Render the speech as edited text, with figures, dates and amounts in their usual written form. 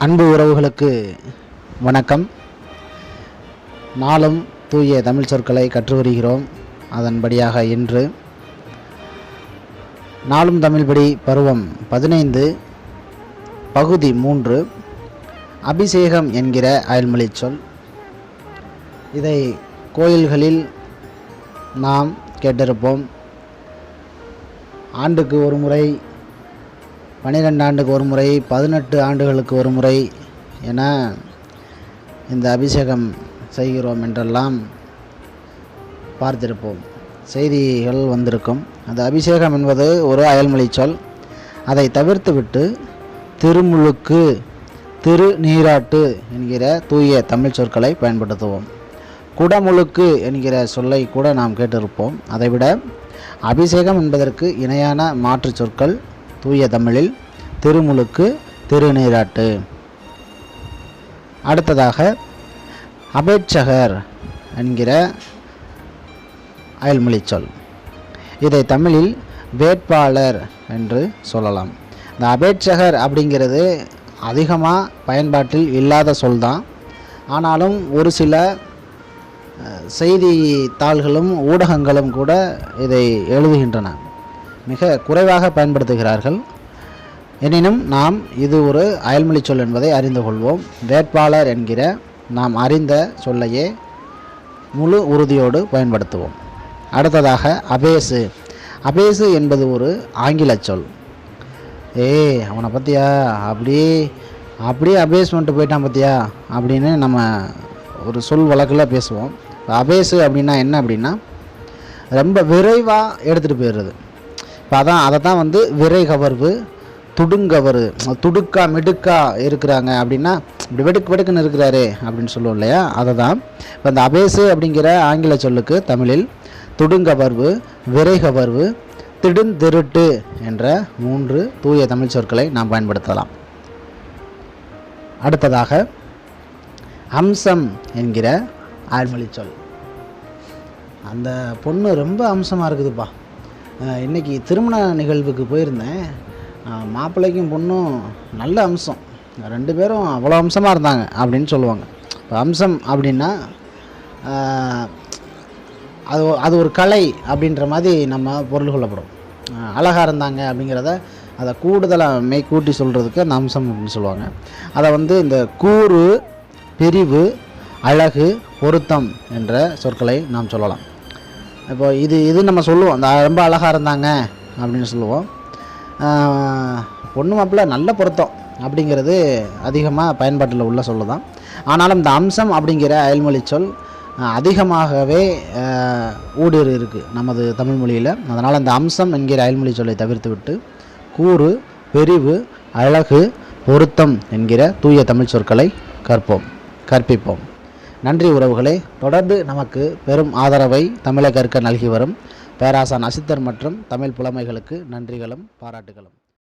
அன்பு உறவுகளுக்கு வணக்கம். நாளும் தூய தமிழ் சொற்களை கற்று வருகிறோம். அதன்படியாக இன்று நாளும் தமிழ்படி பருவம் 15 பகுதி 3 அபிஷேகம் என்கிற அயல்மொழி சொல். இதை கோயில்களில் நாம் கேட்டிருப்போம். ஆண்டுக்கு ஒரு முறை, 12 ஆண்டுக்கு ஒரு முறை, 18 ஆண்டுகளுக்கு ஒரு முறை என இந்த அபிஷேகம் செய்கிறோம் என்றெல்லாம் பார்த்திருப்போம். செய்திகள் வந்திருக்கும். அந்த அபிஷேகம் என்பது ஒரு அயல்மொழி சொல். அதை தவிர்த்துவிட்டு திருமுழுக்கு, திருநீராட்டு என்கிற தூய தமிழ் சொற்களை பயன்படுத்துவோம். குடமுழுக்கு என்கிற சொல்லை கூட நாம் கேட்டிருப்போம். அதைவிட அபிஷேகம் என்பதற்கு இணையான மாற்று சொற்கள் தூய தமிழில் திருமுழுக்கு, திருநீராட்டு. அடுத்ததாக அபேட்சகர் என்கிற அயல்மொழி சொல். இதை தமிழில் வேட்பாளர் என்று சொல்லலாம். இந்த அபேட்சகர் அப்படிங்கிறது அதிகமாக பயன்பாட்டில் இல்லாத சொல் தான். ஆனாலும் ஒரு சில செய்தித்தாள்களும் ஊடகங்களும் கூட இதை எழுதுகின்றன. மிக குறைவாக பயன்படுத்துகிறார்கள். எனினும் நாம் இது ஒரு அயல்மொழி சொல் என்பதை அறிந்து கொள்வோம். வேட்பாளர் என்கிற நாம் அறிந்த சொல்லையே முழு உறுதியோடு பயன்படுத்துவோம். அடுத்ததாக அபேசு. அபேசு என்பது ஒரு ஆங்கில சொல். அவனை பற்றியா அப்படியே அபேஸ் பண்ணிட்டு போயிட்டான் பற்றியா அப்படின்னு நம்ம ஒரு சொல் வழக்கில் பேசுவோம். அபேசு அப்படின்னா என்ன அப்படின்னா ரொம்ப விரைவாக எடுத்துகிட்டு போயிடுறது. இப்போ அதை தான் விரை கவர்வு, துடுங்கவரு, துடுக்கா மிடுக்கா இருக்கிறாங்க அப்படின்னா இப்படி வெடுக்குன்னு இருக்கிறாரு அப்படின்னு சொல்லுவோம் இல்லையா? அதை தான் இப்போ இந்த அபேசு அப்படிங்கிற ஆங்கில சொல்லுக்கு தமிழில் துடுங்கவர்வு, விரை கவர்வு, திடுந்திருட்டு என்ற 3 தூய தமிழ் சொற்களை நாம் பயன்படுத்தலாம். அடுத்ததாக அம்சம் என்கிற அயல்மொழி சொல். அந்த பொண்ணு ரொம்ப அம்சமாக இருக்குதுப்பா. இன்றைக்கி திருமண நிகழ்வுக்கு போயிருந்தேன். மாப்பிள்ளைக்கும் பொண்ணும் நல்ல அம்சம், 2 பேரும் அவ்வளோ அம்சமாக இருந்தாங்க அப்படின்னு சொல்லுவாங்க. இப்போ அம்சம் அப்படின்னா அது ஒரு கலை அப்படின்ற மாதிரி நம்ம பொருள் கொள்ளப்படும். அழகாக இருந்தாங்க அப்படிங்கிறத அதை கூடுதலாக மெய்கூட்டி சொல்கிறதுக்கு அந்த அம்சம் அப்படின்னு சொல்லுவாங்க. அதை இந்த கூறு, பிரிவு, அழகு, பொருத்தம் என்ற சொற்களை நாம் சொல்லலாம். இப்போ இது நம்ம சொல்லுவோம், அந்த ரொம்ப அழகாக இருந்தாங்க அப்படின்னு சொல்லுவோம். பொண்ணு மாப்பிள்ளை நல்ல பொருத்தம் அப்படிங்கிறது அதிகமாக பயன்பாட்டில் உள்ள சொல்ல தான். ஆனாலும் இந்த அம்சம் அப்படிங்கிற அயல்மொழி சொல் அதிகமாகவே ஊடுருவி இருக்குது நமது தமிழ் மொழியில். அதனால் அந்த அம்சம் என்கிற அயல்மொழி சொல்லை தவிர்த்து விட்டு கூறு, பிரிவு, அழகு, பொருத்தம் என்கிற தூய தமிழ் சொற்களை கற்பிப்போம். நன்றி உறவுகளே. தொடர்ந்து நமக்கு பெரும் ஆதரவை தமிழை கற்க நல்கி வரும் பேராசான் அசித்தர் மற்றும் தமிழ் புலமைகளுக்கு நன்றிகளும் பாராட்டுகளும்.